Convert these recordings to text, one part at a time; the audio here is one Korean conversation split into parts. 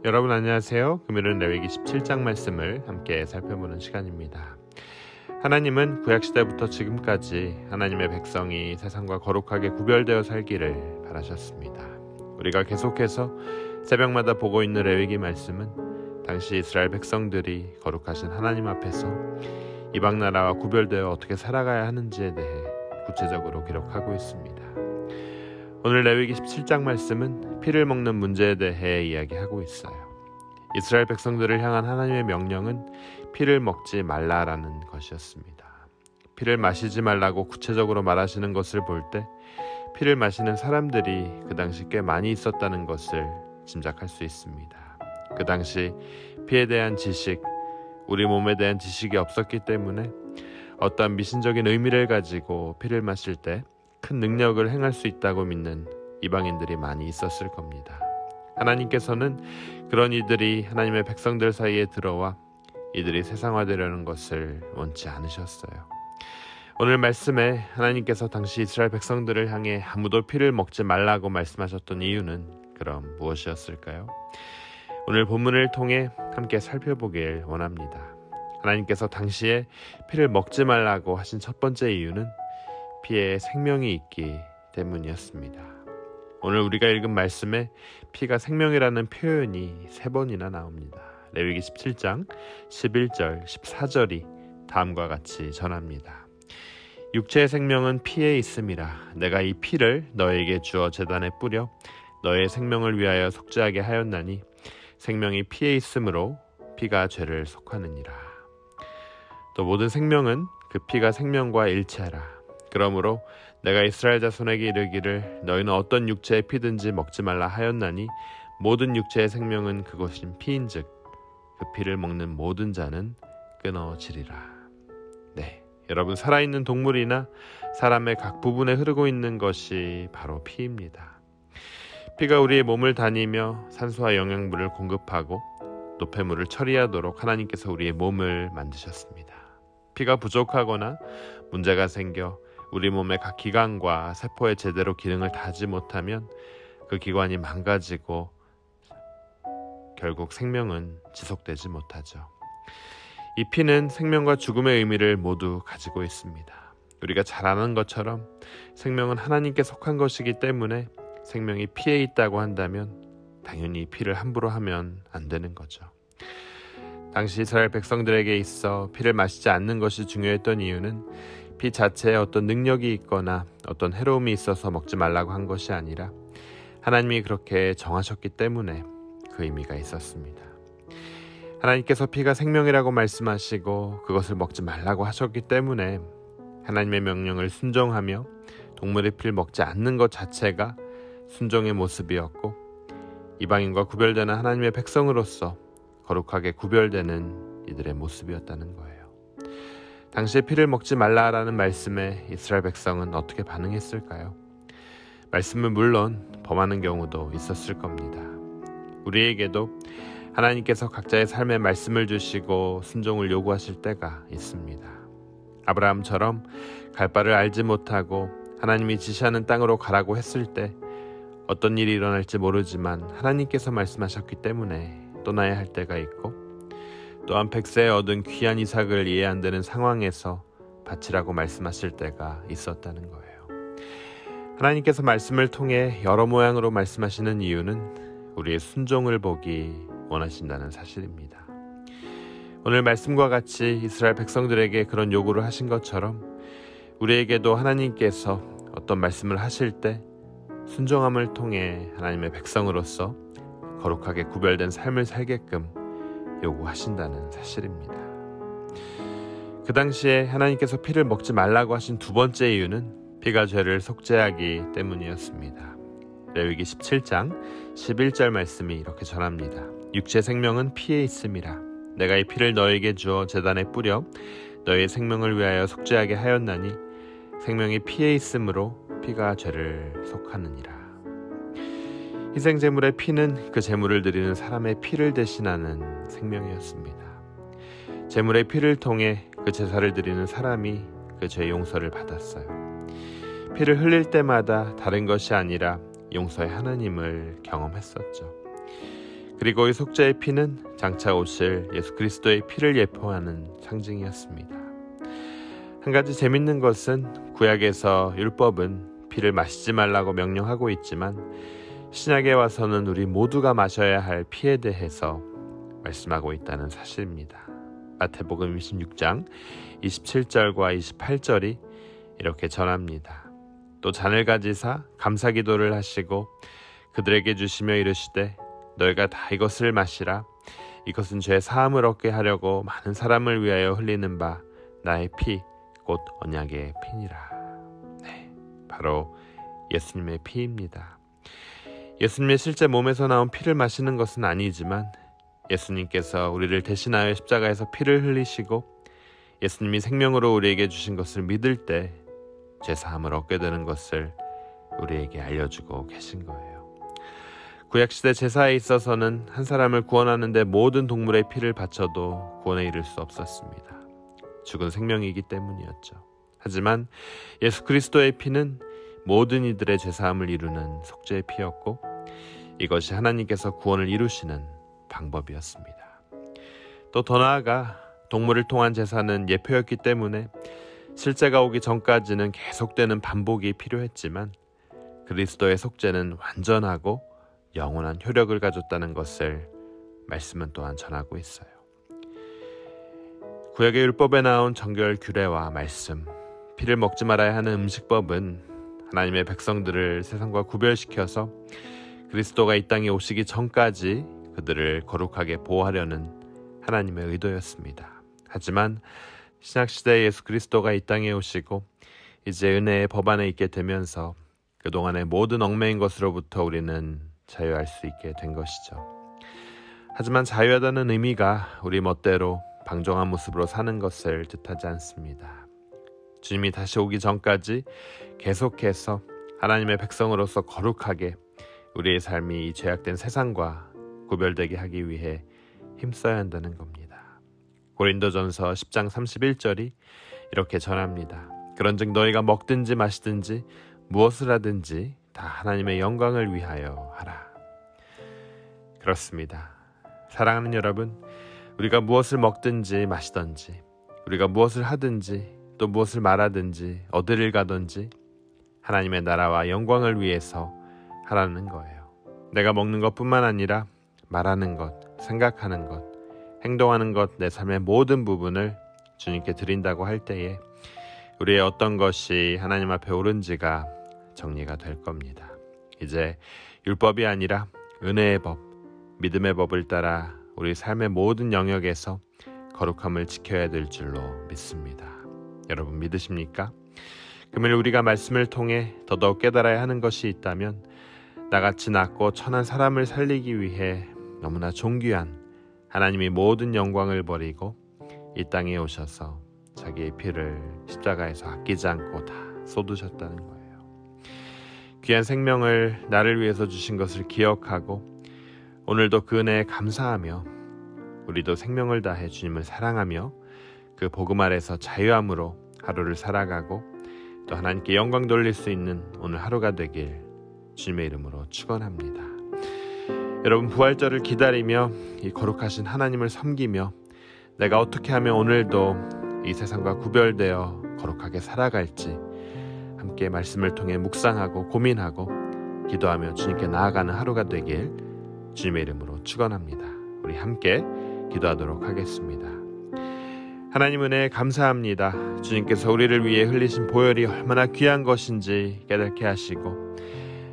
여러분 안녕하세요. 금요일은 레위기 17장 말씀을 함께 살펴보는 시간입니다. 하나님은 구약시대부터 지금까지 하나님의 백성이 세상과 거룩하게 구별되어 살기를 바라셨습니다. 우리가 계속해서 새벽마다 보고 있는 레위기 말씀은 당시 이스라엘 백성들이 거룩하신 하나님 앞에서 이방 나라와 구별되어 어떻게 살아가야 하는지에 대해 구체적으로 기록하고 있습니다. 오늘 레위기 17장 말씀은 피를 먹는 문제에 대해 이야기하고 있어요. 이스라엘 백성들을 향한 하나님의 명령은 피를 먹지 말라라는 것이었습니다. 피를 마시지 말라고 구체적으로 말하시는 것을 볼 때 피를 마시는 사람들이 그 당시 꽤 많이 있었다는 것을 짐작할 수 있습니다. 그 당시 피에 대한 지식, 우리 몸에 대한 지식이 없었기 때문에 어떠한 미신적인 의미를 가지고 피를 마실 때 큰 능력을 행할 수 있다고 믿는 이방인들이 많이 있었을 겁니다. 하나님께서는 그런 이들이 하나님의 백성들 사이에 들어와 이들이 세상화되려는 것을 원치 않으셨어요. 오늘 말씀에 하나님께서 당시 이스라엘 백성들을 향해 아무도 피를 먹지 말라고 말씀하셨던 이유는 그럼 무엇이었을까요? 오늘 본문을 통해 함께 살펴보길 원합니다. 하나님께서 당시에 피를 먹지 말라고 하신 첫 번째 이유는 피에 생명이 있기 때문이었습니다. 오늘 우리가 읽은 말씀에 피가 생명이라는 표현이 3번이나 나옵니다. 레위기 17장 11절, 14절이 다음과 같이 전합니다. 육체의 생명은 피에 있음이라. 내가 이 피를 너에게 주어 제단에 뿌려 너의 생명을 위하여 속죄하게 하였나니 생명이 피에 있으므로 피가 죄를 속하느니라. 또 모든 생명은 그 피가 생명과 일치하라. 그러므로 내가 이스라엘 자손에게 이르기를 너희는 어떤 육체의 피든지 먹지 말라 하였나니 모든 육체의 생명은 그것인 피인즉 그 피를 먹는 모든 자는 끊어지리라. 네, 여러분, 살아있는 동물이나 사람의 각 부분에 흐르고 있는 것이 바로 피입니다. 피가 우리의 몸을 다니며 산소와 영양분을 공급하고 노폐물을 처리하도록 하나님께서 우리의 몸을 만드셨습니다. 피가 부족하거나 문제가 생겨 우리 몸의 각 기관과 세포에 제대로 기능을 다하지 못하면 그 기관이 망가지고 결국 생명은 지속되지 못하죠. 이 피는 생명과 죽음의 의미를 모두 가지고 있습니다. 우리가 잘 아는 것처럼 생명은 하나님께 속한 것이기 때문에 생명이 피에 있다고 한다면 당연히 피를 함부로 하면 안 되는 거죠. 당시 이스라엘 백성들에게 있어 피를 마시지 않는 것이 중요했던 이유는 피 자체에 어떤 능력이 있거나 어떤 해로움이 있어서 먹지 말라고 한 것이 아니라 하나님이 그렇게 정하셨기 때문에 그 의미가 있었습니다. 하나님께서 피가 생명이라고 말씀하시고 그것을 먹지 말라고 하셨기 때문에 하나님의 명령을 순종하며 동물의 피를 먹지 않는 것 자체가 순종의 모습이었고 이방인과 구별되는 하나님의 백성으로서 거룩하게 구별되는 이들의 모습이었다는 거예요. 당시에 피를 먹지 말라라는 말씀에 이스라엘 백성은 어떻게 반응했을까요? 말씀은 물론 범하는 경우도 있었을 겁니다. 우리에게도 하나님께서 각자의 삶에 말씀을 주시고 순종을 요구하실 때가 있습니다. 아브라함처럼 갈 바를 알지 못하고 하나님이 지시하는 땅으로 가라고 했을 때 어떤 일이 일어날지 모르지만 하나님께서 말씀하셨기 때문에 떠나야 할 때가 있고 또한 100세에 얻은 귀한 이삭을 이해 안 되는 상황에서 바치라고 말씀하실 때가 있었다는 거예요. 하나님께서 말씀을 통해 여러 모양으로 말씀하시는 이유는 우리의 순종을 보기 원하신다는 사실입니다. 오늘 말씀과 같이 이스라엘 백성들에게 그런 요구를 하신 것처럼 우리에게도 하나님께서 어떤 말씀을 하실 때 순종함을 통해 하나님의 백성으로서 거룩하게 구별된 삶을 살게끔 요구하신다는 사실입니다. 그 당시에 하나님께서 피를 먹지 말라고 하신 두 번째 이유는 피가 죄를 속죄하기 때문이었습니다. 레위기 17장 11절 말씀이 이렇게 전합니다. 육체 생명은 피에 있음이라. 내가 이 피를 너에게 주어 제단에 뿌려 너의 생명을 위하여 속죄하게 하였나니 생명이 피에 있으므로 피가 죄를 속하느니라. 희생제물의 피는 그 제물을 드리는 사람의 피를 대신하는 생명이었습니다. 제물의 피를 통해 그 제사를 드리는 사람이 그 죄 용서를 받았어요. 피를 흘릴 때마다 다른 것이 아니라 용서의 하나님을 경험했었죠. 그리고 이 속죄의 피는 장차 오실 예수 그리스도의 피를 예표하는 상징이었습니다. 한 가지 재밌는 것은 구약에서 율법은 피를 마시지 말라고 명령하고 있지만 신약에 와서는 우리 모두가 마셔야 할 피에 대해서 말씀하고 있다는 사실입니다. 마태복음 26장 27절과 28절이 이렇게 전합니다. 또 잔을 가지사 감사기도를 하시고 그들에게 주시며 이르시되 너희가 다 이것을 마시라. 이것은 죄 사함을 얻게 하려고 많은 사람을 위하여 흘리는 바 나의 피 곧 언약의 피니라. 네, 바로 예수님의 피입니다. 예수님의 실제 몸에서 나온 피를 마시는 것은 아니지만 예수님께서 우리를 대신하여 십자가에서 피를 흘리시고 예수님이 생명으로 우리에게 주신 것을 믿을 때 죄사함을 얻게 되는 것을 우리에게 알려주고 계신 거예요. 구약시대 제사에 있어서는 한 사람을 구원하는 데 모든 동물의 피를 바쳐도 구원에 이를 수 없었습니다. 죽은 생명이기 때문이었죠. 하지만 예수 그리스도의 피는 모든 이들의 죄사함을 이루는 속죄의 피였고 이것이 하나님께서 구원을 이루시는 방법이었습니다. 또 더 나아가 동물을 통한 제사는 예표였기 때문에 실제가 오기 전까지는 계속되는 반복이 필요했지만 그리스도의 속죄는 완전하고 영원한 효력을 가졌다는 것을 말씀은 또한 전하고 있어요. 구약의 율법에 나온 정결 규례와 말씀, 피를 먹지 말아야 하는 음식법은 하나님의 백성들을 세상과 구별시켜서 그리스도가 이 땅에 오시기 전까지 그들을 거룩하게 보호하려는 하나님의 의도였습니다. 하지만 신약시대에 예수 그리스도가 이 땅에 오시고 이제 은혜의 법 안에 있게 되면서 그동안의 모든 얽매인 것으로부터 우리는 자유할 수 있게 된 것이죠. 하지만 자유하다는 의미가 우리 멋대로 방종한 모습으로 사는 것을 뜻하지 않습니다. 주님이 다시 오기 전까지 계속해서 하나님의 백성으로서 거룩하게 우리의 삶이 이 죄악된 세상과 구별되게 하기 위해 힘써야 한다는 겁니다. 고린도전서 10장 31절이 이렇게 전합니다. 그런즉 너희가 먹든지 마시든지 무엇을 하든지 다 하나님의 영광을 위하여 하라. 그렇습니다. 사랑하는 여러분, 우리가 무엇을 먹든지 마시든지 우리가 무엇을 하든지 또 무엇을 말하든지 어디를 가든지 하나님의 나라와 영광을 위해서 하라는 거예요. 내가 먹는 것뿐만 아니라 말하는 것, 생각하는 것, 행동하는 것, 내 삶의 모든 부분을 주님께 드린다고 할 때에 우리의 어떤 것이 하나님 앞에 옳은지가 정리가 될 겁니다. 이제 율법이 아니라 은혜의 법, 믿음의 법을 따라 우리 삶의 모든 영역에서 거룩함을 지켜야 될 줄로 믿습니다. 여러분 믿으십니까? 그러면 우리가 말씀을 통해 더더욱 깨달아야 하는 것이 있다면 나같이 낮고 천한 사람을 살리기 위해 너무나 존귀한 하나님이 모든 영광을 버리고 이 땅에 오셔서 자기의 피를 십자가에서 아끼지 않고 다 쏟으셨다는 거예요. 귀한 생명을 나를 위해서 주신 것을 기억하고 오늘도 그 은혜에 감사하며 우리도 생명을 다해 주님을 사랑하며 그 복음 아래서 자유함으로 하루를 살아가고 또 하나님께 영광 돌릴 수 있는 오늘 하루가 되길 주님의 이름으로 축원합니다. 여러분 부활절을 기다리며 이 거룩하신 하나님을 섬기며 내가 어떻게 하면 오늘도 이 세상과 구별되어 거룩하게 살아갈지 함께 말씀을 통해 묵상하고 고민하고 기도하며 주님께 나아가는 하루가 되길 주님의 이름으로 축원합니다. 우리 함께 기도하도록 하겠습니다. 하나님 은혜 감사합니다. 주님께서 우리를 위해 흘리신 보혈이 얼마나 귀한 것인지 깨닫게 하시고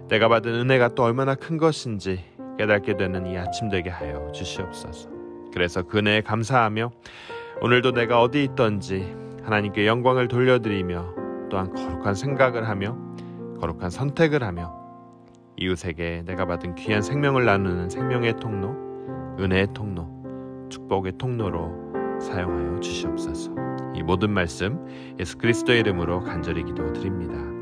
내가 받은 은혜가 또 얼마나 큰 것인지 깨닫게 되는 이 아침 되게 하여 주시옵소서. 그래서 그 은혜에 감사하며 오늘도 내가 어디 있든지 하나님께 영광을 돌려드리며 또한 거룩한 생각을 하며 거룩한 선택을 하며 이웃에게 내가 받은 귀한 생명을 나누는 생명의 통로, 은혜의 통로, 축복의 통로로 사용하여 주시옵소서. 이 모든 말씀 예수 그리스도의 이름으로 간절히 기도드립니다.